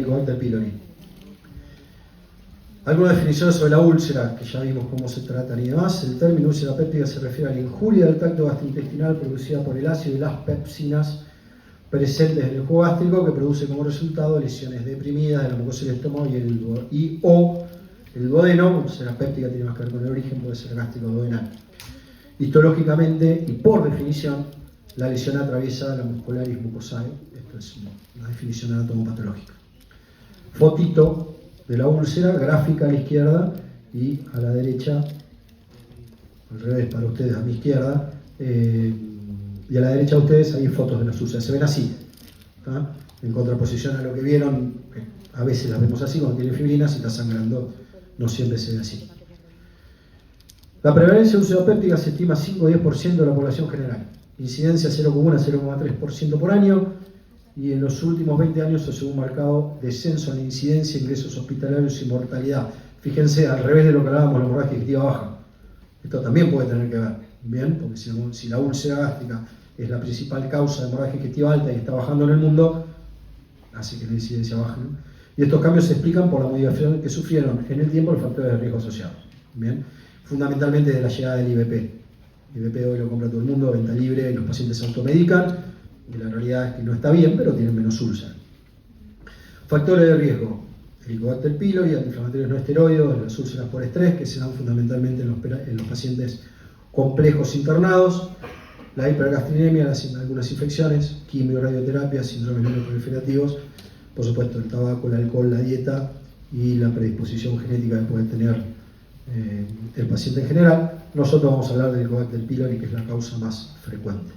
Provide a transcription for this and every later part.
Helicobacter pylori. Algunas definiciones sobre la úlcera, que ya vimos cómo se tratan y demás. El término úlcera péptica se refiere a la injuria del tracto gastrointestinal producida por el ácido y las pepsinas presentes en el jugo gástrico, que produce como resultado lesiones deprimidas de la mucosa del estómago o el duodeno. Úlcera péptica tiene más que ver con el origen, puede ser gástrico o duodenal. Histológicamente y por definición, la lesión atraviesa la muscularis mucosae. Esto es una definición anatomopatológica. Fotito de la úlcera, gráfica a la izquierda y a la derecha, al revés para ustedes, a mi izquierda, y a la derecha de ustedes hay fotos de las úlceras. Se ven así, ¿tá? En contraposición a lo que vieron, a veces las vemos así cuando tienen fibrina, si está sangrando, no siempre se ve así. La prevalencia de úlcera péptica se estima 5 o 10% de la población general. Incidencia 0,1 a 0,3% por año, y en los últimos 20 años se observó un marcado descenso en la incidencia, ingresos hospitalarios y mortalidad. Fíjense, al revés de lo que hablábamos, la hemorragia digestiva baja. Esto también puede tener que ver, ¿bien? Porque si la úlcera gástrica es la principal causa de hemorragia digestiva alta y está bajando en el mundo, hace que la incidencia baje, ¿no? Y estos cambios se explican por la modificación que sufrieron en el tiempo los factores de riesgo asociados, ¿bien? Fundamentalmente de la llegada del IVP. El IVP hoy lo compra todo el mundo, venta libre, y los pacientes se automedican, y la realidad es que no está bien, pero tienen menos úlcera. Factores de riesgo: Helicobacter pylori, antiinflamatorios no esteroides, las úlceras por estrés, que se dan fundamentalmente en los pacientes complejos internados, la hipergastrinemia, algunas infecciones, quimio, radioterapia, síndromes no proliferativos, por supuesto el tabaco, el alcohol, la dieta y la predisposición genética que puede tener el paciente en general. Nosotros vamos a hablar del Helicobacter pylori, que es la causa más frecuente.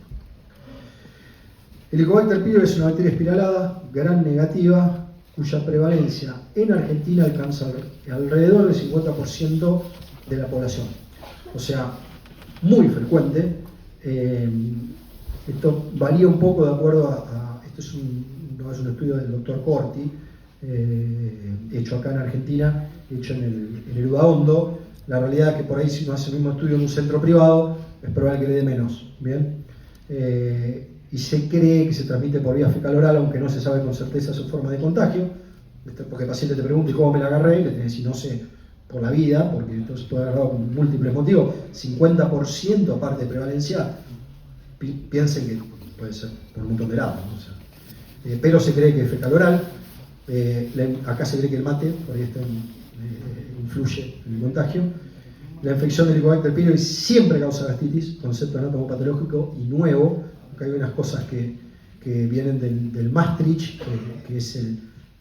El Helicobacter pylori es una bacteria espiralada, gram negativa, cuya prevalencia en Argentina alcanza alrededor del 50% de la población. O sea, muy frecuente. Esto varía un poco de acuerdo esto es un estudio del doctor Corti, hecho acá en Argentina, hecho en el Udaondo. La realidad es que por ahí, si uno hace el mismo estudio en un centro privado, es probable que le dé menos, ¿bien? Y se cree que se transmite por vía fecal-oral, aunque no se sabe con certeza su forma de contagio, porque el paciente te pregunta: ¿y cómo me la agarré? Y le tenés que decir: no sé, por la vida, porque entonces puede haber agarrado con múltiples motivos. 50% aparte de prevalencia, piensen que puede ser por un montón de lados, ¿no? O sea, pero se cree que es fecal-oral. Acá se cree que el mate, por ahí influye en el contagio. La infección del Helicobacter pylori siempre causa gastritis, concepto anatomopatológico y nuevo. Acá hay unas cosas que vienen del Maastricht, que es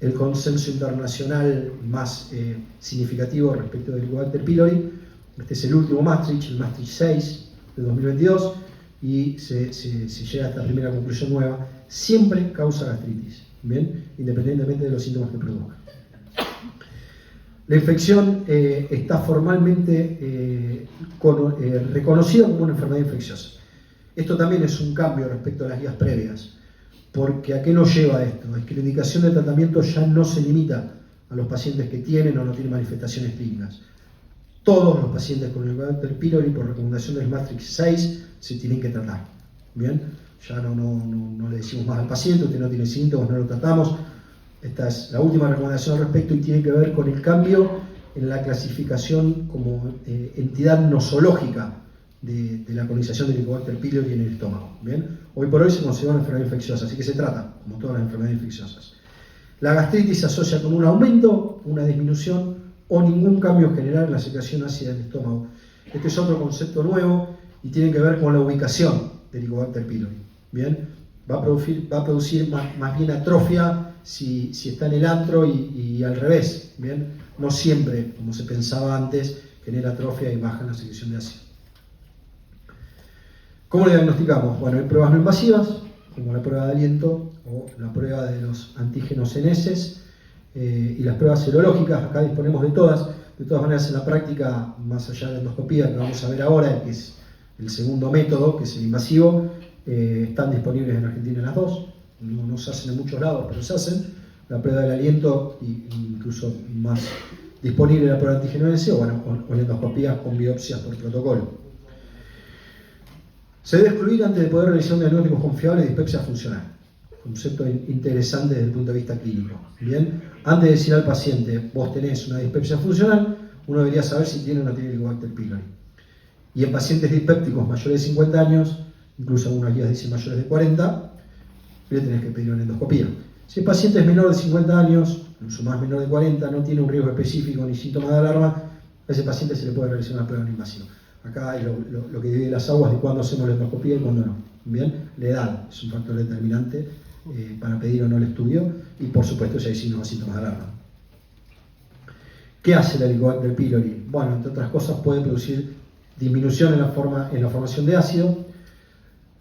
el consenso internacional más significativo respecto del Helicobacter pylori. Este es el último Maastricht, el Maastricht 6 de 2022, y se llega a esta primera conclusión nueva: siempre causa gastritis, ¿bien? Independientemente de los síntomas que produzca. La infección está formalmente reconocida como una enfermedad infecciosa. Esto también es un cambio respecto a las guías previas, porque ¿a qué nos lleva esto? Es que la indicación de tratamiento ya no se limita a los pacientes que tienen o no tienen manifestaciones clínicas. Todos los pacientes con Helicobacter pylori, por recomendación del Maastricht 6, se tienen que tratar, ¿bien? Ya no le decimos más al paciente: usted no tiene síntomas, no lo tratamos. Esta es la última recomendación al respecto, y tiene que ver con el cambio en la clasificación como entidad nosológica de la colonización del Helicobacter pylori en el estómago, ¿bien? Hoy por hoy se considera una enfermedad infecciosa, así que se trata como todas las enfermedades infecciosas. La gastritis se asocia con un aumento, una disminución o ningún cambio general en la secreción ácida del estómago. Este es otro concepto nuevo y tiene que ver con la ubicación del Helicobacter pylori, ¿bien? Va a producir más bien atrofia si está en el antro y al revés, ¿bien? No siempre, como se pensaba antes, genera atrofia y baja la secreción de ácido. ¿Cómo le diagnosticamos? Bueno, hay pruebas no invasivas, como la prueba de aliento o la prueba de los antígenos en heces, y las pruebas serológicas. Acá disponemos de todas. De todas maneras, en la práctica, más allá de la endoscopía, que vamos a ver ahora, que es el segundo método, que es el invasivo, están disponibles en Argentina las dos. No se hacen en muchos lados, pero se hacen. La prueba del aliento, incluso más disponible la prueba de antígeno en heces, o la endoscopía con biopsias por protocolo. Se debe excluir antes de poder realizar un diagnóstico confiable de dispepsia funcional. Concepto interesante desde el punto de vista clínico. Bien, Antes de decir al paciente, vos tenés una dispepsia funcional, uno debería saber si tiene o no tiene Helicobacter pylori. Y en pacientes dispépticos mayores de 50 años, incluso algunas guías dicen mayores de 40, le tenés que pedir una endoscopía. Si el paciente es menor de 50 años, incluso más menor de 40, no tiene un riesgo específico ni síntomas de alarma, a ese paciente se le puede realizar una prueba no invasiva. Acá es lo que divide las aguas de cuándo hacemos la endoscopía y cuándo no. Bien, la edad es un factor determinante para pedir o no el estudio, y por supuesto si hay signos o síntomas de alarma. ¿Qué hace el Helicobacter pylori? Bueno, entre otras cosas puede producir disminución en la formación de ácido,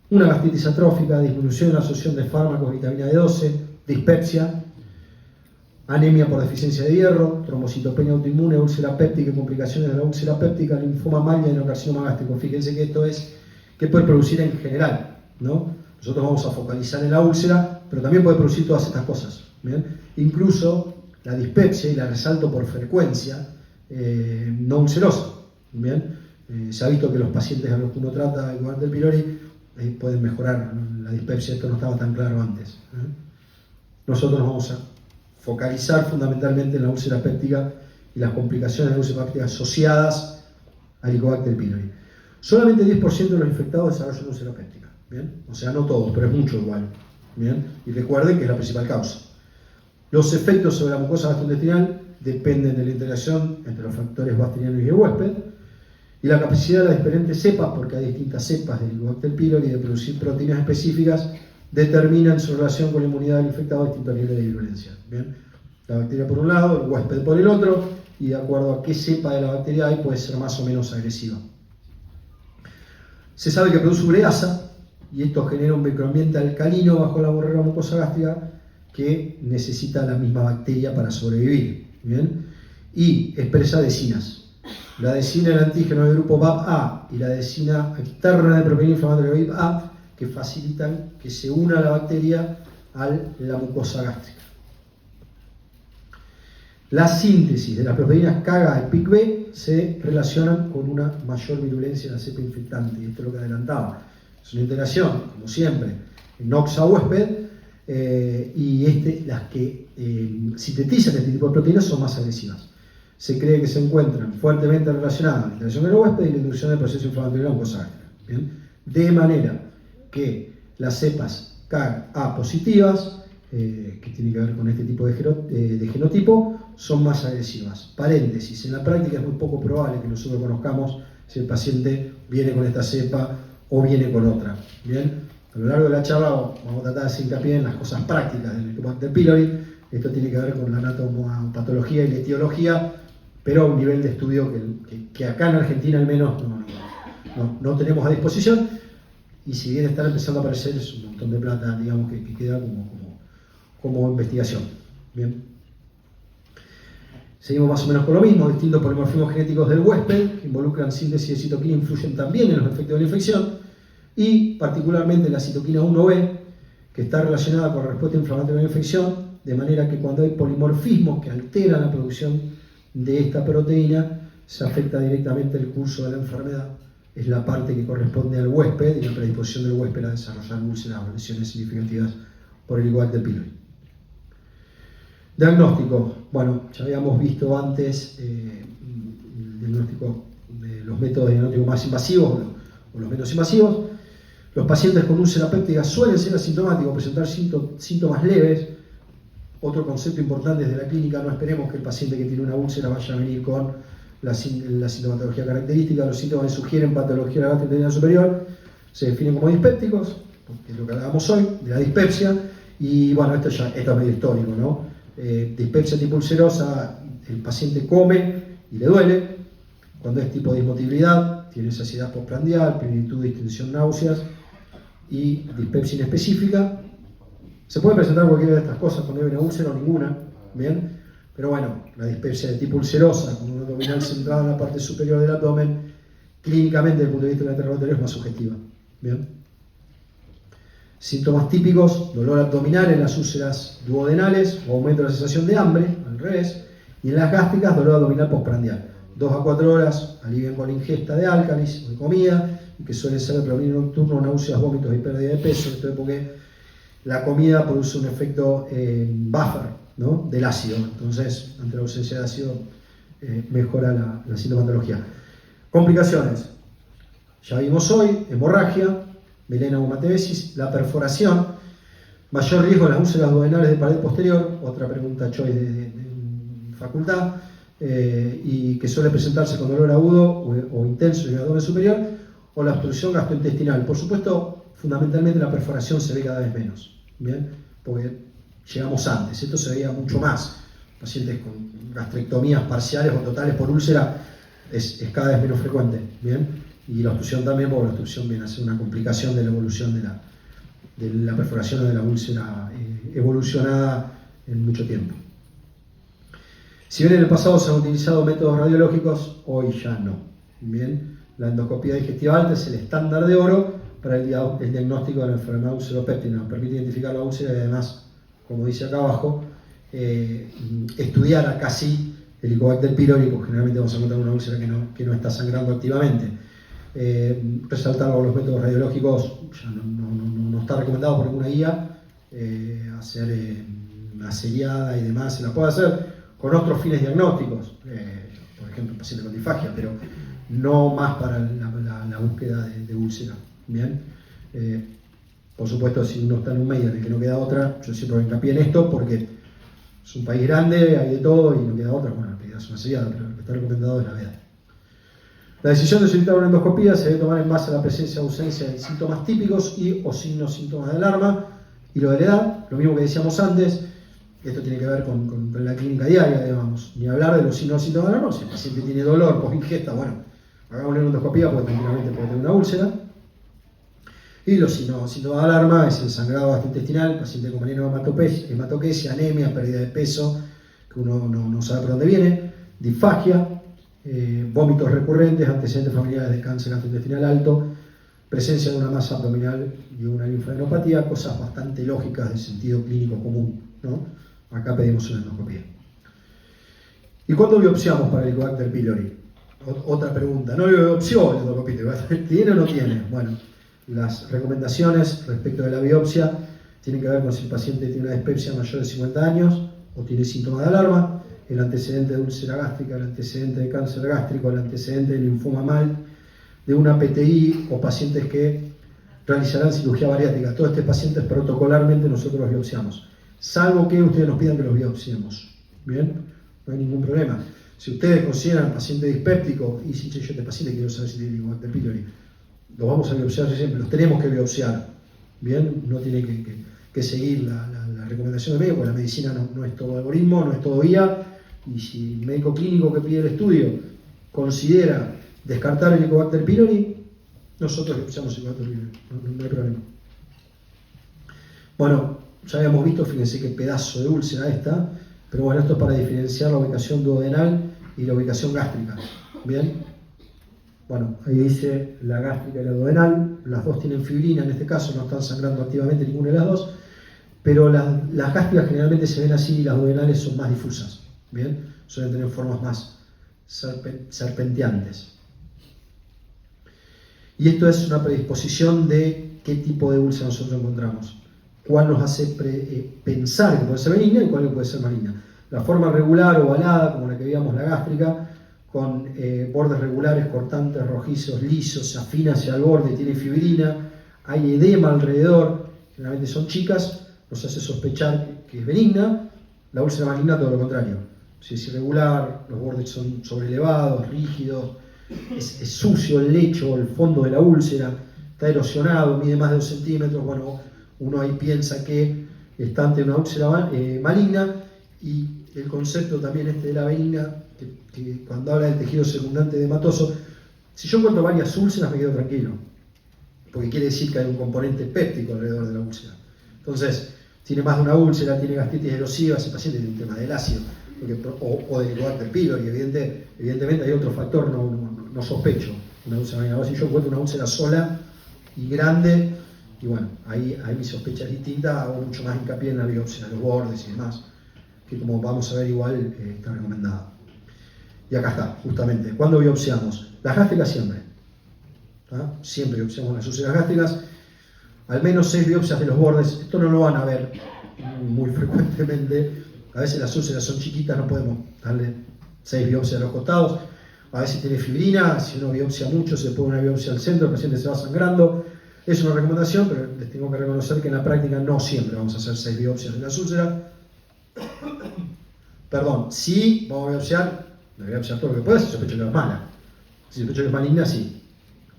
una gastritis atrófica, disminución en la absorción de fármacos, vitamina B12, dispepsia, anemia por deficiencia de hierro, trombocitopenia autoinmune, úlcera péptica y complicaciones de la úlcera péptica, linfoma maligno y adenocarcinoma gástrico. Fíjense que esto es que puede producir en general, ¿no? Nosotros vamos a focalizar en la úlcera, pero también puede producir todas estas cosas, ¿bien? Incluso la dispepsia, y la resalto por frecuencia, no ulcerosa, ¿bien? Se ha visto que los pacientes a los que uno trata el Helicobacter pylori pueden mejorar la dispepsia. Esto no estaba tan claro antes. Nosotros nos vamos a focalizar fundamentalmente en la úlcera péptica y las complicaciones de la úlcera péptica asociadas al Helicobacter pylori. Solamente 10% de los infectados desarrollan úlcera péptica, ¿bien? O sea, no todos, pero es mucho igual, ¿bien? Y recuerden que es la principal causa. Los efectos sobre la mucosa gastrointestinal dependen de la interacción entre los factores bacterianos y el huésped, y la capacidad de las diferentes cepas, porque hay distintas cepas del Helicobacter pylori, de producir proteínas específicas, determinan su relación con la inmunidad del infectado a distintos niveles de virulencia. ¿Bien? La bacteria por un lado, el huésped por el otro, y de acuerdo a qué cepa de la bacteria hay, puede ser más o menos agresiva. Se sabe que produce ureasa, y esto genera un microambiente alcalino bajo la barrera mucosa gástrica que necesita la misma bacteria para sobrevivir. ¿Bien? Y expresa adhesinas. La adhesina del antígeno del grupo BAP-A y la adhesina externa de proteína inflamatoria BIP-A, que facilitan que se una la bacteria a la mucosa gástrica. La síntesis de las proteínas KAGA y PIK-B se relacionan con una mayor virulencia en la cepa infectante, y esto es lo que adelantaba. Es una interacción, como siempre, NOX-huésped, y las que sintetizan este tipo de proteínas son más agresivas. Se cree que se encuentran fuertemente relacionadas la interacción del huésped y la inducción del proceso inflamatorio de la mucosa gástrica. ¿Bien? De manera que las cepas KAG-A positivas, que tienen que ver con este tipo de genotipo, son más agresivas. Paréntesis, en la práctica es muy poco probable que nosotros conozcamos si el paciente viene con esta cepa o viene con otra. ¿Bien? A lo largo de la charla vamos a tratar de hacer hincapié en las cosas prácticas del Helicobacter pylori. Esto tiene que ver con la anatomopatología y la etiología, pero a un nivel de estudio que acá en Argentina al menos no tenemos a disposición, y si bien están empezando a aparecer, es un montón de plata, digamos, que queda como investigación. Bien. Seguimos más o menos con lo mismo. Distintos polimorfismos genéticos del huésped que involucran síntesis de citoquina influyen también en los efectos de la infección, y particularmente la citoquina 1B, que está relacionada con la respuesta inflamatoria a la infección, de manera que cuando hay polimorfismos que alteran la producción de esta proteína, se afecta directamente el curso de la enfermedad. Es la parte que corresponde al huésped y la predisposición del huésped a desarrollar úlceras o lesiones significativas por el Helicobacter pylori. Diagnóstico. Bueno, ya habíamos visto antes el diagnóstico de los métodos de diagnóstico más invasivos o los menos invasivos. Los pacientes con úlcera péptica suelen ser asintomáticos, presentar síntomas leves. Otro concepto importante desde la clínica: no esperemos que el paciente que tiene una úlcera vaya a venir con la sintomatología característica. Los síntomas que sugieren patología de la gastrointestinal superior se definen como dispépticos, que es lo que hablábamos hoy, de la dispepsia. Y bueno, esto es medio histórico, ¿no? Dispepsia tipo ulcerosa, el paciente come y le duele. Cuando es tipo dismotilidad, tiene saciedad postprandial, plenitud, distensión, náuseas y dispepsia inespecífica. Se puede presentar cualquiera de estas cosas cuando hay una úlcera o ninguna, ¿bien? Pero bueno, la dispepsia de tipo ulcerosa, con un abdominal centrado en la parte superior del abdomen, clínicamente desde el punto de vista del interrogatorio es más subjetiva, ¿bien? Síntomas típicos: dolor abdominal en las úlceras duodenales o aumento de la sensación de hambre, al revés, y en las gástricas dolor abdominal postprandial. 2 a 4 horas, alivian con la ingesta de álcalis o de comida, y que suele ser el predominio nocturno, náuseas, vómitos y pérdida de peso. Esto es porque la comida produce un efecto buffer, ¿no?, del ácido. Entonces, ante la ausencia de ácido, mejora la sintomatología. Complicaciones. Ya vimos hoy, hemorragia, melena o hematemesis, la perforación, mayor riesgo en las úlceras duodenales de pared posterior, otra pregunta choice de facultad, y que suele presentarse con dolor agudo o intenso en el abdomen superior, o la obstrucción gastrointestinal. Por supuesto, fundamentalmente la perforación se ve cada vez menos, ¿bien? Porque llegamos antes, esto se veía mucho más. Pacientes con gastrectomías parciales o totales por úlcera es cada vez menos frecuente, ¿bien? Y la obstrucción también, porque la obstrucción viene a ser una complicación de la evolución de la perforación o de la úlcera evolucionada en mucho tiempo. Si bien en el pasado se han utilizado métodos radiológicos, hoy ya no. Bien, la endoscopía digestiva alta es el estándar de oro para el diagnóstico de la enfermedad ulceropéptica. Nos permite identificar la úlcera y además, como dice acá abajo, estudiar acá sí el Helicobacter pylori, porque generalmente vamos a encontrar una úlcera que no está sangrando activamente. Resaltar los métodos radiológicos ya no está recomendado por ninguna guía, hacer una seriada y demás se la puede hacer con otros fines diagnósticos, por ejemplo, paciente con disfagia, pero no más para la búsqueda de úlcera. Bien, por supuesto, si uno está en un medio en el que no queda otra, yo siempre me hincapié en esto porque es un país grande, hay de todo y no queda otra. Bueno, la es una seriada, pero lo que está recomendado es la veda. La decisión de solicitar una endoscopía se debe tomar en base a la presencia o ausencia de síntomas típicos y o síntomas de alarma y lo de la edad, lo mismo que decíamos antes. Esto tiene que ver con la clínica diaria, digamos. Ni hablar de los síntomas de alarma. Si el paciente tiene dolor post ingesta, bueno, hagamos una endoscopía porque tranquilamente puede tener una úlcera. Y los síntomas de alarma es el sangrado gastrointestinal, paciente con veneno hematoquesia, anemia, pérdida de peso, que uno no sabe por dónde viene, disfagia, vómitos recurrentes, antecedentes familiares de cáncer gastrointestinal alto, presencia de una masa abdominal y una linfadenopatía, cosas bastante lógicas de sentido clínico común, ¿no? Acá pedimos una endoscopía. ¿Y cuándo biopsiamos para el Helicobacter pylori? Otra pregunta. ¿No biopsió el endoscopista? ¿Tiene o no tiene? Bueno, las recomendaciones respecto de la biopsia tienen que ver con si el paciente tiene una dispepsia mayor de 50 años o tiene síntomas de alarma, el antecedente de úlcera gástrica, el antecedente de cáncer gástrico, el antecedente de linfoma mal, de una PTI o pacientes que realizarán cirugía bariátrica. Todos estos pacientes protocolarmente nosotros los biopsiamos, salvo que ustedes nos pidan que los biopsiemos. Bien, no hay ningún problema. Si ustedes consideran paciente dispéptico y dicen, yo este paciente quiero saber si tiene Helicobacter pylori, los vamos a biopsiar siempre, los tenemos que biopsiar. Bien, no tiene que seguir la recomendación del médico, porque la medicina no es todo algoritmo, no es todo guía, y si el médico clínico que pide el estudio considera descartar el Helicobacter pylori, nosotros biopsiamos el Helicobacter pylori, no hay problema. Bueno, ya habíamos visto, fíjense qué pedazo de úlcera esta, pero bueno, esto es para diferenciar la ubicación duodenal y la ubicación gástrica. Bien. Bueno, ahí dice la gástrica y la duodenal, las dos tienen fibrina, en este caso no están sangrando activamente ninguna de las dos, pero las gástricas generalmente se ven así y las duodenales son más difusas, ¿bien? Suelen tener formas más serpenteantes. Y esto es una predisposición de qué tipo de úlcera nosotros encontramos, cuál nos hace pensar que puede ser benigna y cuál puede ser maligna. La forma regular ovalada, como la que veíamos la gástrica, con bordes regulares, cortantes, rojizos, lisos, se afina hacia el borde, tiene fibrina, hay edema alrededor, generalmente son chicas, nos hace sospechar que es benigna. La úlcera maligna todo lo contrario, si es irregular, los bordes son sobrelevados, rígidos, es sucio el lecho, el fondo de la úlcera, está erosionado, mide más de 2 centímetros, bueno, uno ahí piensa que está ante una úlcera maligna. Y el concepto también de la benigna, que cuando habla del tejido circundante edematoso, si yo encuentro varias úlceras me quedo tranquilo, porque quiere decir que hay un componente péptico alrededor de la úlcera. Entonces, tiene más de una úlcera, tiene gastritis erosiva, ese paciente tiene un tema del ácido, o de Helicobacter pylori, evidentemente hay otro factor, no sospecho una úlcera maligna. Si yo encuentro una úlcera sola y grande, y bueno, ahí mi sospecha es distinta, hago mucho más hincapié en la biopsia, los bordes y demás, que como vamos a ver igual está recomendada. Y acá está, justamente, ¿cuándo biopsiamos? Las gástricas siempre. ¿Ah? Siempre biopsiamos las úlceras gástricas, al menos 6 biopsias de los bordes. Esto no lo van a ver muy frecuentemente, A veces las úlceras son chiquitas, no podemos darle 6 biopsias a los costados. A veces tiene fibrina, si uno biopsia mucho, se pone una biopsia al centro, el paciente se va sangrando. Es una recomendación, pero les tengo que reconocer que en la práctica no siempre vamos a hacer 6 biopsias de las úlceras. Perdón, sí, vamos a biopsiar, voy a biopsiar todo lo que pueda si sospecho que es mala. Si sospecho que es maligna, sí,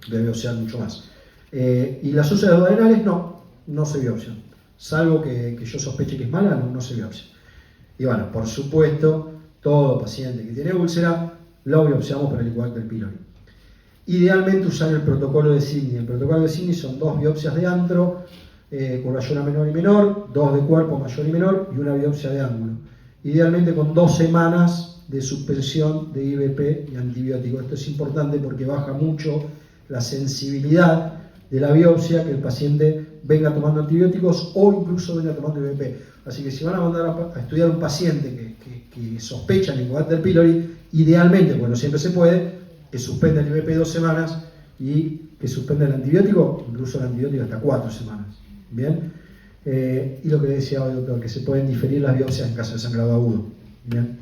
voy a biopsiar mucho más. Y las úlceras duodenales no se biopsian. Salvo que yo sospeche que es mala, no se biopsia. Y bueno, por supuesto, todo paciente que tiene úlcera lo biopsiamos por el Helicobacter pylori. Idealmente usar el protocolo de Sydney. El protocolo de Sydney son 2 biopsias de antro, curvatura menor y menor, 2 de cuerpo mayor y menor y una biopsia de ángulo. Idealmente con 2 semanas de suspensión de IVP y antibiótico. Esto es importante porque baja mucho la sensibilidad de la biopsia, que el paciente venga tomando antibióticos o incluso venga tomando IVP. Así que si van a mandar a estudiar un paciente que sospecha el Helicobacter pylori, idealmente, bueno, siempre se puede, que suspenda el IVP 2 semanas y que suspenda el antibiótico, incluso el antibiótico hasta 4 semanas. ¿Bien? Y lo que le decía hoy, doctor, que se pueden diferir las biopsias en caso de sangrado agudo. ¿Bien?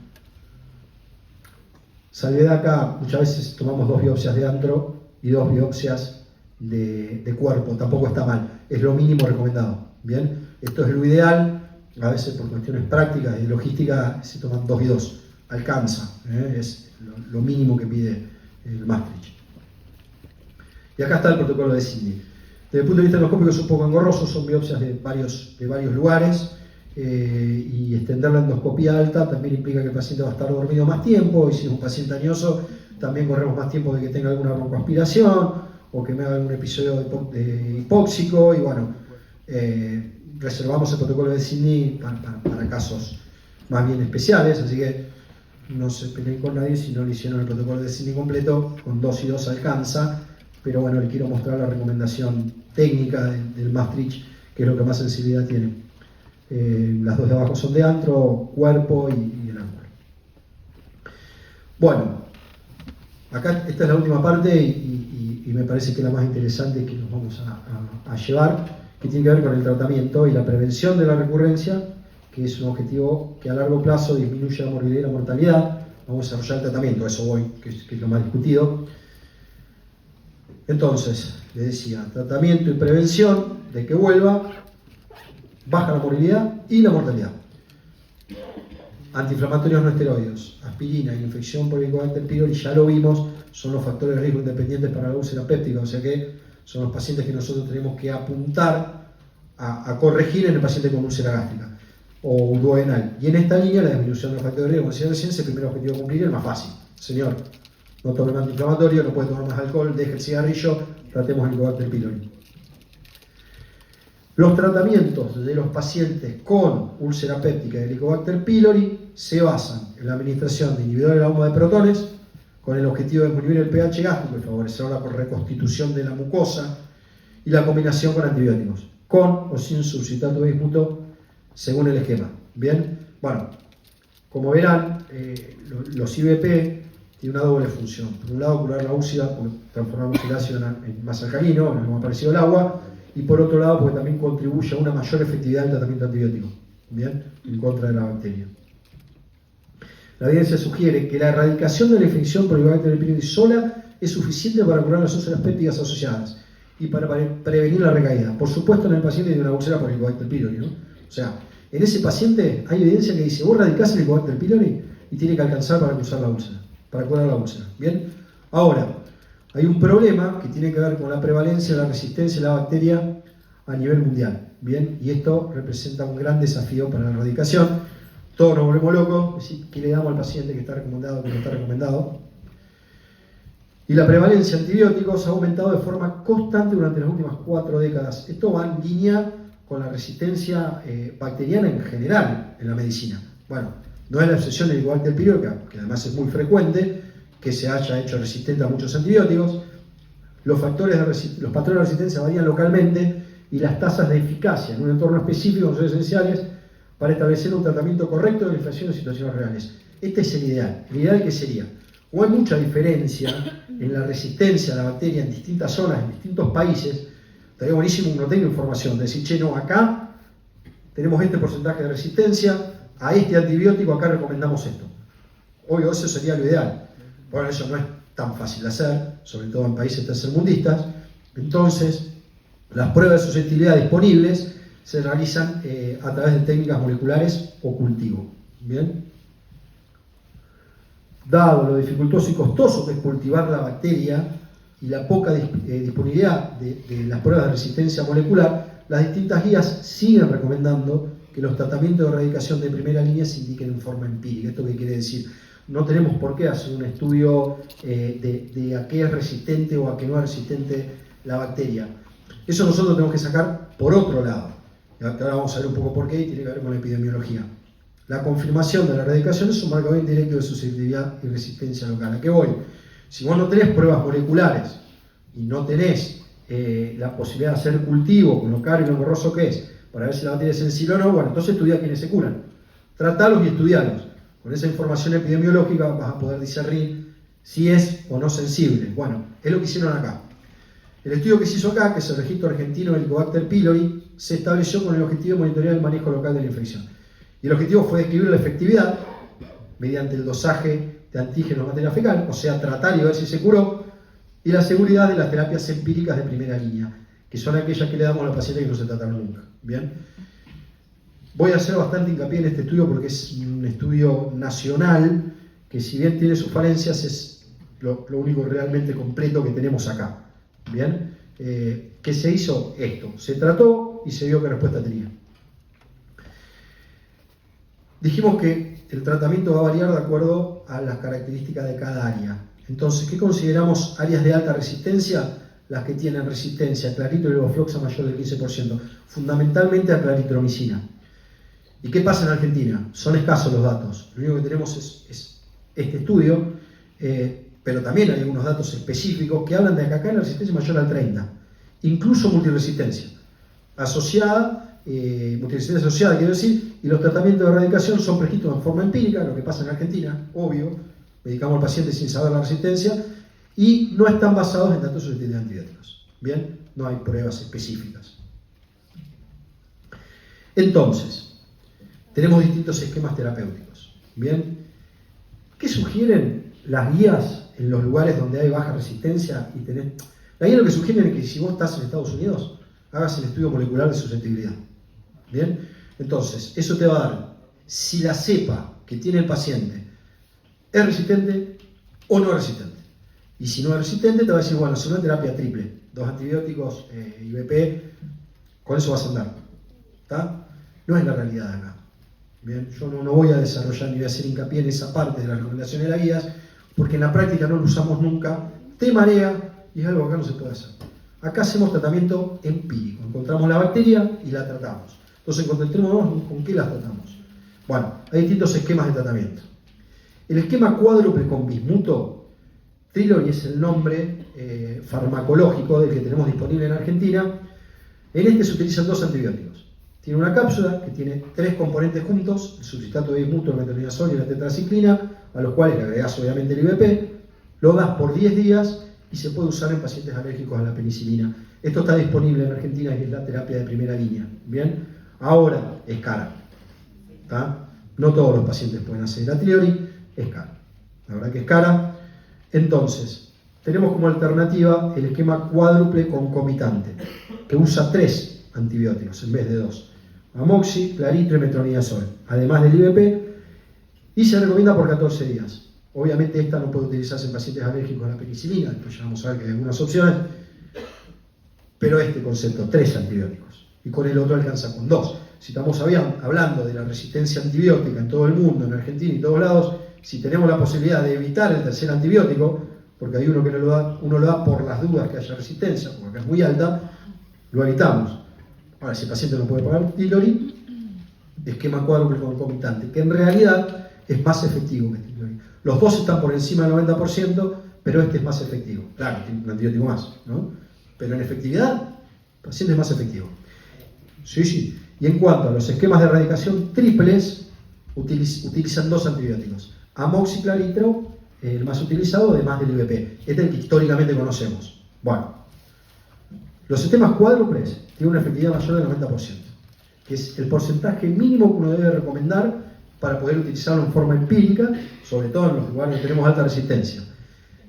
Salvedad acá, muchas veces tomamos 2 biopsias de antro y 2 biopsias de cuerpo, tampoco está mal, es lo mínimo recomendado. ¿Bien? Esto es lo ideal, a veces por cuestiones prácticas y logística se toman 2 y 2, alcanza, es lo mínimo que pide el Maastricht. Y acá está el protocolo de Sydney. Desde el punto de vista endoscópico es un poco engorroso, son biopsias de varios lugares, y extender la endoscopía alta también implica que el paciente va a estar dormido más tiempo, y si es un paciente añoso también corremos más tiempo de que tenga alguna broncoaspiración o que me haga algún episodio de hipóxico, y bueno, reservamos el protocolo de Sydney para casos más bien especiales, así que no se peleen con nadie si no le hicieron el protocolo de Sydney completo, con 2 y 2 alcanza, pero bueno, le quiero mostrar la recomendación técnica del Maastricht, que es lo que más sensibilidad tiene. Las 2 de abajo son de antro, cuerpo y el ángulo. Bueno, acá esta es la última parte y me parece que es la más interesante que nos vamos a llevar, que tiene que ver con el tratamiento y la prevención de la recurrencia, que es un objetivo que a largo plazo disminuye la morbilidad y la mortalidad. Vamos a desarrollar el tratamiento, a eso voy, que es lo más discutido. Entonces, le decía, tratamiento y prevención de que vuelva, baja la morbilidad y la mortalidad. Antiinflamatorios no esteroides, aspirina y infección por Helicobacter pylori, ya lo vimos, son los factores de riesgo independientes para la úlcera péptica, o sea que son los pacientes que nosotros tenemos que apuntar a corregir en el paciente con úlcera gástrica o duodenal. Y en esta línea, la disminución de los factores de riesgo, como decía recién, es el primer objetivo a cumplir, el más fácil. Señor, no tome más antiinflamatorio, no puede tomar más alcohol, deje el cigarrillo, tratemos el Helicobacter pylori. Los tratamientos de los pacientes con úlcera péptica y Helicobacter pylori se basan en la administración de inhibidores de la bomba de protones, con el objetivo de disminuir el pH gástrico y favorecer la reconstitución de la mucosa, y la combinación con antibióticos, con o sin succitato de bismuto, según el esquema. Bien, bueno, como verán, los IVP tienen una doble función. Por un lado, curar la úlcera, porque transformamos el ácido en más alcalino, en lo más parecido al agua, y por otro lado, porque también contribuye a una mayor efectividad del tratamiento antibiótico, bien, en contra de la bacteria. La evidencia sugiere que la erradicación de la infección por Helicobacter pylori sola es suficiente para curar las úlceras pépticas asociadas y para prevenir la recaída. Por supuesto, en el paciente tiene una úlcera por Helicobacter pylori, ¿no? O sea, en ese paciente hay evidencia que dice, vos radicás el Helicobacter pylori y tiene que alcanzar para curar la úlcera, para curar la úlcera. Bien, ahora, hay un problema que tiene que ver con la prevalencia de la resistencia de la bacteria a nivel mundial. Bien, y esto representa un gran desafío para la erradicación. Todos nos volvemos locos, ¿qué le damos al paciente que está recomendado, que no está recomendado? Y la prevalencia de antibióticos ha aumentado de forma constante durante las últimas 4 décadas. Esto va en línea con la resistencia bacteriana en general en la medicina. Bueno, no es la excepción del Helicobacter pylori, que además es muy frecuente que se haya hecho resistente a muchos antibióticos. Los patrones de resistencia varían localmente y las tasas de eficacia en un entorno específico son esenciales para establecer un tratamiento correcto de la infección en situaciones reales. Este es el ideal. El ideal, ¿qué sería? O hay mucha diferencia en la resistencia a la bacteria en distintas zonas, en distintos países. Estaría buenísimo que no tenga información de decir, che, no, acá tenemos este porcentaje de resistencia, a este antibiótico acá recomendamos esto. Obvio, eso sería lo ideal. Bueno, eso no es tan fácil de hacer, sobre todo en países tercermundistas. Entonces, las pruebas de susceptibilidad disponibles se realizan a través de técnicas moleculares o cultivo. ¿Bien? Dado lo dificultoso y costoso que es cultivar la bacteria y la poca disponibilidad de las pruebas de resistencia molecular, las distintas guías siguen recomendando que los tratamientos de erradicación de primera línea se indiquen en forma empírica. ¿Esto qué quiere decir? No tenemos por qué hacer un estudio de a qué es resistente o a qué no es resistente la bacteria. Eso nosotros tenemos que sacar por otro lado. Y ahora vamos a ver un poco por qué, y tiene que ver con la epidemiología. La confirmación de la erradicación es un marcador indirecto de susceptibilidad y resistencia local. ¿A qué voy? Si vos no tenés pruebas moleculares y no tenés la posibilidad de hacer cultivo con lo caro y lo engorroso que es, para ver si la bacteria es sensible o no, bueno, entonces estudia quienes se curan. Tratalos y estudialos. Con esa información epidemiológica vas a poder discernir si es o no sensible. Bueno, es lo que hicieron acá. El estudio que se hizo acá, que es el registro argentino del Helicobacter pylori, se estableció con el objetivo de monitorear el manejo local de la infección. Y el objetivo fue describir la efectividad mediante el dosaje de antígenos en materia fecal, o sea, tratar y ver si se curó, y la seguridad de las terapias empíricas de primera línea, que son aquellas que le damos a los pacientes que no se trataron nunca. Bien. Voy a hacer bastante hincapié en este estudio porque es un estudio nacional que, si bien tiene sus falencias, es lo único realmente completo que tenemos acá. Bien. ¿Qué se hizo? Esto. Se trató y se vio qué respuesta tenía. Dijimos que el tratamiento va a variar de acuerdo a las características de cada área. Entonces, ¿qué consideramos áreas de alta resistencia? Las que tienen resistencia a claritro y levofloxa mayor del 15%, fundamentalmente a claritromicina. ¿Y qué pasa en Argentina? Son escasos los datos. Lo único que tenemos es este estudio, pero también hay algunos datos específicos que hablan de que acá hay una resistencia mayor al 30%, incluso multiresistencia asociada, multiresistencia asociada, quiero decir, y los tratamientos de erradicación son prescritos en forma empírica, lo que pasa en Argentina, obvio, medicamos al paciente sin saber la resistencia, y no están basados en datos de antibióticos. Bien, no hay pruebas específicas. Entonces, tenemos distintos esquemas terapéuticos. Bien, ¿qué sugieren las guías en los lugares donde hay baja resistencia? La guía lo que sugieren es que si vos estás en Estados Unidos, hagas el estudio molecular de susceptibilidad. Bien, entonces, eso te va a dar si la cepa que tiene el paciente es resistente o no es resistente. Y si no es resistente, te va a decir, bueno, es una terapia triple, 2 antibióticos, IVP, con eso vas a andar. ¿Está? No es la realidad de acá. Bien, yo no voy a desarrollar ni voy a hacer hincapié en esa parte de las recomendaciones de las guías, porque en la práctica no lo usamos nunca, te marea y es algo que acá no se puede hacer. Acá hacemos tratamiento empírico, encontramos la bacteria y la tratamos. Entonces, encontremos con qué la tratamos. Bueno, hay distintos esquemas de tratamiento. El esquema cuádruple con bismuto, Trilori es el nombre farmacológico del que tenemos disponible en Argentina. En este se utilizan 2 antibióticos. Tiene una cápsula que tiene 3 componentes juntos, el substrato de bismuto, el metronidazol y la tetraciclina, a los cuales le agregas obviamente el IVP, lo das por 10 días y se puede usar en pacientes alérgicos a la penicilina. Esto está disponible en Argentina y es la terapia de primera línea. Bien, ahora es cara. ¿Tá? No todos los pacientes pueden hacer la Trilori, es cara. La verdad que es cara. Entonces, tenemos como alternativa el esquema cuádruple concomitante, que usa 3 antibióticos en vez de 2. Amoxi, claritro y metronidazol, además del IVP, y se recomienda por 14 días. Obviamente esta no puede utilizarse en pacientes alérgicos a la penicilina, después ya vamos a ver que hay algunas opciones, pero este concepto, 3 antibióticos, y con el otro alcanza con 2. Si estamos hablando de la resistencia antibiótica en todo el mundo, en Argentina y en todos lados, si tenemos la posibilidad de evitar el tercer antibiótico, porque hay uno que uno lo da por las dudas que haya resistencia, porque acá es muy alta, lo evitamos. Ahora, si el paciente no puede pagar Trilori, esquema cuádruple concomitante, que en realidad es más efectivo que Trilori. Los 2 están por encima del 90%, pero este es más efectivo. Claro, tiene un antibiótico más, ¿no? Pero en efectividad, el paciente es más efectivo. Sí. Y en cuanto a los esquemas de erradicación triples, utilizan 2 antibióticos. Amoxiclaritro, el más utilizado, además del IVP. Este es el que históricamente conocemos. Bueno, los sistemas cuádruples tienen una efectividad mayor del 90%, que es el porcentaje mínimo que uno debe recomendar para poder utilizarlo en forma empírica, sobre todo en los lugares donde tenemos alta resistencia.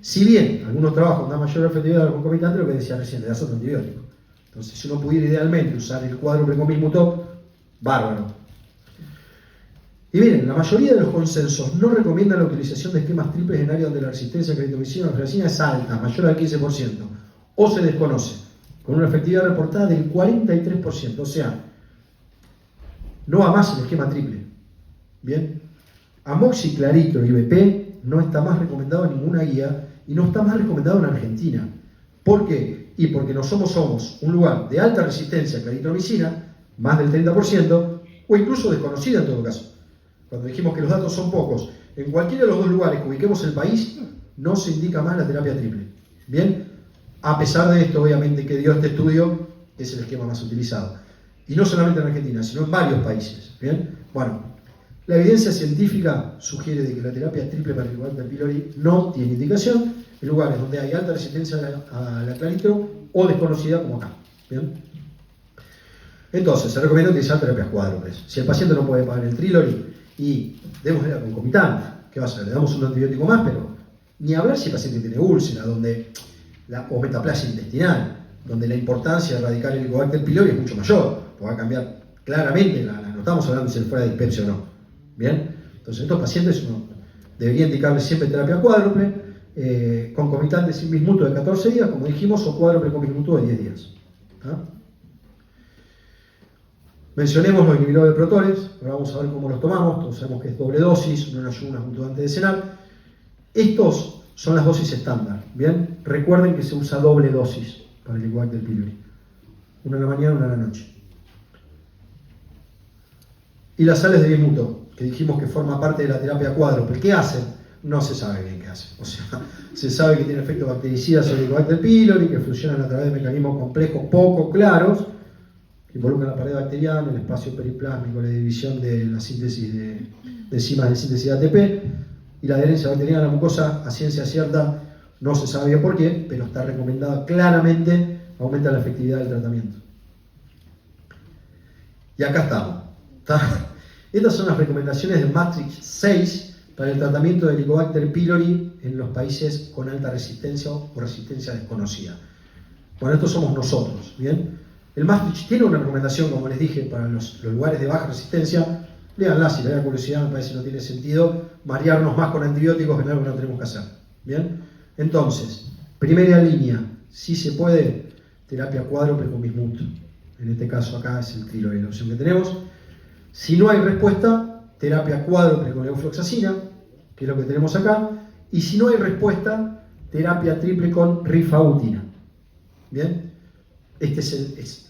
Si bien algunos trabajos dan mayor efectividad al concomitante, lo que decía recién, le das otro antibiótico. Entonces, si uno pudiera idealmente usar el cuádruple con bismuto, bárbaro. Y miren, la mayoría de los consensos no recomiendan la utilización de esquemas triples en áreas donde la resistencia a claritromicina o angiotensina es alta, mayor al 15%, o se desconoce, con una efectividad reportada del 43%, o sea, no va más el esquema triple. Bien, amoxiclaritro y BP no está más recomendado en ninguna guía y no está más recomendado en Argentina. ¿Por qué? Y porque no somos un lugar de alta resistencia a claritromicina, más del 30%, o incluso desconocida en todo caso. Cuando dijimos que los datos son pocos, en cualquiera de los dos lugares que ubiquemos el país, no se indica más la terapia triple. Bien, a pesar de esto, obviamente, que dio este estudio, es el esquema más utilizado. Y no solamente en Argentina, sino en varios países. Bien, bueno, la evidencia científica sugiere de que la terapia triple para el Helicobacter pylori no tiene indicación en lugares donde hay alta resistencia a la claritro o desconocida como acá. Bien. Entonces, se recomienda utilizar terapias cuádruples. Si el paciente no puede pagar el Trilori y démosle la concomitante, ¿qué va a hacer? Le damos un antibiótico más, pero ni hablar si el paciente tiene úlcera o metaplasia intestinal, donde la importancia de erradicar el Helicobacter pylori es mucho mayor, porque va a cambiar claramente, no estamos hablando de si fuera de dispepsia o no. Bien, entonces estos pacientes uno debería indicarle siempre terapia cuádruple, concomitante sin bismuto de 14 días, como dijimos, o cuádruple con bismuto de 10 días. ¿Ah? Mencionemos los inhibidores de protones, ahora vamos a ver cómo los tomamos, todos sabemos que es doble dosis, uno en ayunas justo antes de cenar. Estos son las dosis estándar, ¿bien? Recuerden que se usa doble dosis para el Helicobacter pylori, una en la mañana y una en la noche. Y las sales de bismuto, que dijimos que forma parte de la terapia cuádruple, ¿qué hacen? No se sabe bien qué hacen. O sea, se sabe que tiene efectos bactericidas sobre el Helicobacter pylori, que funcionan a través de mecanismos complejos poco claros, que involucran la pared bacteriana, el espacio periplásmico, la división de la síntesis de enzimas de síntesis de ATP, y la adherencia bacteriana a la mucosa, a ciencia cierta, no se sabe bien por qué, pero está recomendada claramente, aumenta la efectividad del tratamiento. Y acá estamos. Estas son las recomendaciones de Matrix 6 para el tratamiento del Helicobacter pylori en los países con alta resistencia o resistencia desconocida. Bueno, estos somos nosotros, ¿bien? El Maastricht tiene una recomendación, como les dije, para los lugares de baja resistencia. Léanla si les da curiosidad, me parece que no tiene sentido marearnos más con antibióticos que algo que no tenemos que hacer. ¿Bien? Entonces, primera línea, si se puede, terapia cuádruple con bismuto. En este caso acá es el Trilori, la opción que tenemos. Si no hay respuesta, terapia cuádruple con levofloxacina, que es lo que tenemos acá. Y si no hay respuesta, terapia triple con rifabutina. ¿Bien? Este es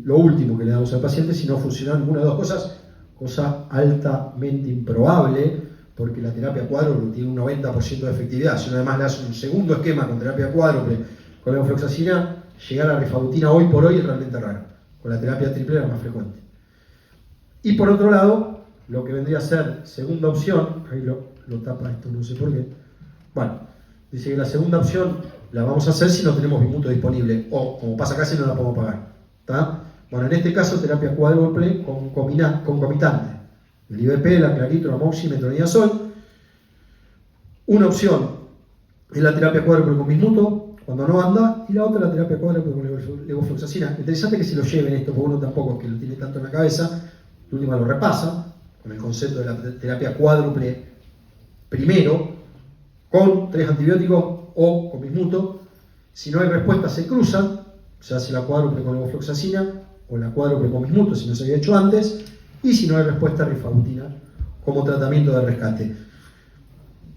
lo último que le damos al paciente si no funciona ninguna de las dos cosas, cosa altamente improbable, porque la terapia cuádruple tiene un 90% de efectividad. Si uno además le hace un segundo esquema con terapia cuádruple con levofloxacina, llegar a la rifabutina hoy por hoy es realmente raro. Con la terapia triple era más frecuente. Y por otro lado, lo que vendría a ser segunda opción, ahí lo tapa esto, no sé por qué. Bueno, dice que la segunda opción la vamos a hacer si no tenemos bismuto disponible, o como pasa acá, si no la podemos pagar. ¿Tá? Bueno, en este caso, terapia cuádruple concomitante. El IBP, la claritro, amoxi, metronidazol. Una opción es la terapia cuádruple con bismuto, cuando no anda, y la otra la terapia cuádruple con levofloxacina. Interesante que se lo lleven esto, porque uno tampoco es que lo tiene tanto en la cabeza, la última lo repasa, con el concepto de la terapia cuádruple primero, con 3 antibióticos o con bismuto. Si no hay respuesta, se cruzan, se hace la cuádruple con levofloxacina o la cuádruple con bismuto si no se había hecho antes, y si no hay respuesta, rifabutina como tratamiento de rescate.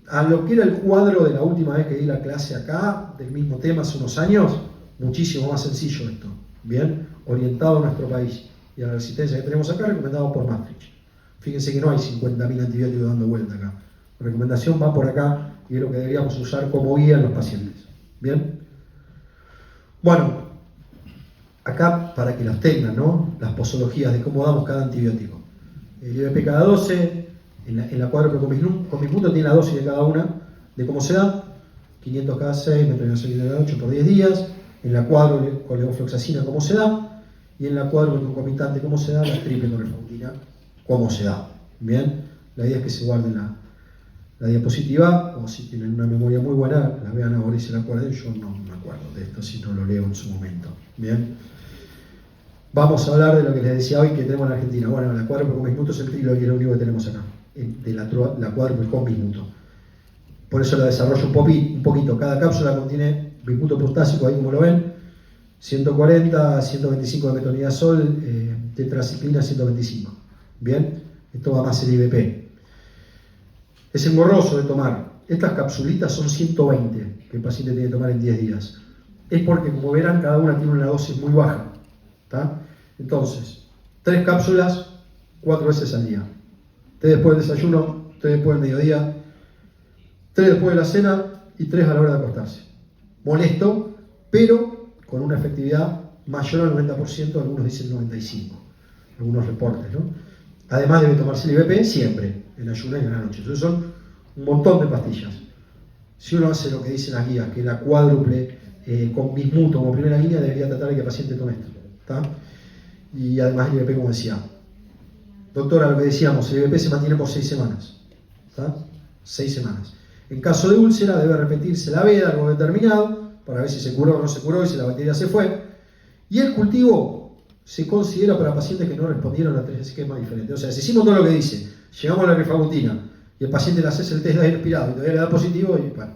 A lo que era el cuadro de la última vez que di la clase acá, del mismo tema hace unos años, muchísimo más sencillo esto, bien, orientado a nuestro país y a la resistencia que tenemos acá, recomendado por Maastricht. Fíjense que no hay 50.000 antibióticos dando vuelta acá. La recomendación va por acá y es lo que deberíamos usar como guía en los pacientes. ¿Bien? Bueno, acá para que las tengan, ¿no? Las posologías de cómo damos cada antibiótico. El IBP cada 12, en la cuádruple con bismuto tiene la dosis de cada una, de cómo se da, 500 cada 6, metronidazol cada 8 por 10 días, en la cuádruple con levofloxacina cómo se da, y en la cuádruple concomitante cómo se da, la triple con rifabutina cómo se da. Bien, la idea es que se guarden la diapositiva, o si tienen una memoria muy buena, la vean ahora y se la acuerden. Yo no me acuerdo de esto si no lo leo en su momento. Bien, vamos a hablar de lo que les decía hoy que tenemos en Argentina. Bueno, la cuádruple con bismuto es el trilo y es lo único que tenemos acá, de la cuádruple con bismuto. Por eso la desarrollo un poquito. Cada cápsula contiene bismuto postásico, ahí como lo ven, 140, 125 de metonidazol, tetraciclina 125. Bien, esto va más el IBP. Es engorroso de tomar. Estas capsulitas son 120 que el paciente tiene que tomar en 10 días. Es porque, como verán, cada una tiene una dosis muy baja. ¿Tá? Entonces, 3 cápsulas, 4 veces al día. 3 después del desayuno, 3 después del mediodía, 3 después de la cena y 3 a la hora de acostarse. Molesto, pero con una efectividad mayor al 90%, algunos dicen 95%, algunos reportes, ¿no? Además debe tomarse el IBP siempre, en ayunas y en la noche. Entonces son un montón de pastillas. Si uno hace lo que dicen las guías, que la cuádruple con bismuto como primera línea, debería tratar de que el paciente tome esto. ¿Tá? Y además el IBP, como decía. Doctora, lo que decíamos, el IBP se mantiene por 6 semanas. ¿Tá? 6 semanas. En caso de úlcera debe repetirse la veda, algo determinado, para ver si se curó o no se curó y si la bacteria se fue. Y el cultivo se considera para pacientes que no respondieron a 3 esquemas diferentes. O sea, si hicimos todo lo que dice, llegamos a la rifabutina y el paciente le hace el test de aire expirado y todavía le da positivo, y bueno,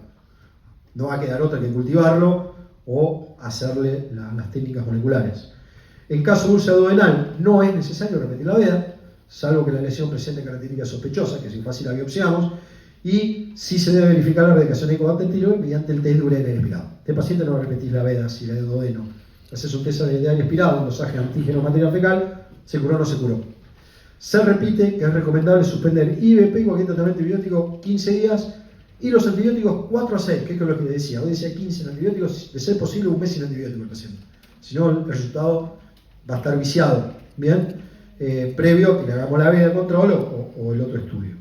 no va a quedar otra que cultivarlo o hacerle las técnicas moleculares. En caso de úlcera duodenal no es necesario repetir la veda, salvo que la lesión presente características sospechosas, que sin fácil la biopsiamos, y sí se debe verificar la erradicación ecoanterior mediante el test de urea en aire expirado. Este paciente no repetís la veda si la de duodeno. Haces un test de aire expirado, un dosaje antígeno material fecal, se curó o no se curó. Se repite que es recomendable suspender IBP y cualquier tratamiento antibiótico 15 días y los antibióticos 4 a 6, que es lo que le decía. Hoy decía 15 en antibióticos, de ser posible un mes sin antibiótico el paciente. Si no, el resultado va a estar viciado, ¿bien? Previo que le hagamos la veda de control o el otro estudio.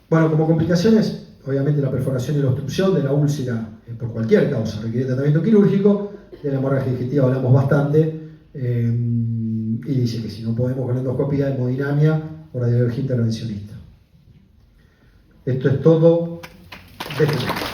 Bueno, como complicaciones, obviamente la perforación y la obstrucción de la úlcera por cualquier causa requiere tratamiento quirúrgico. De la hemorragia digestiva hablamos bastante, y dice que si no podemos con endoscopia, hemodinamia o radiología intervencionista. Esto es todo de este tema.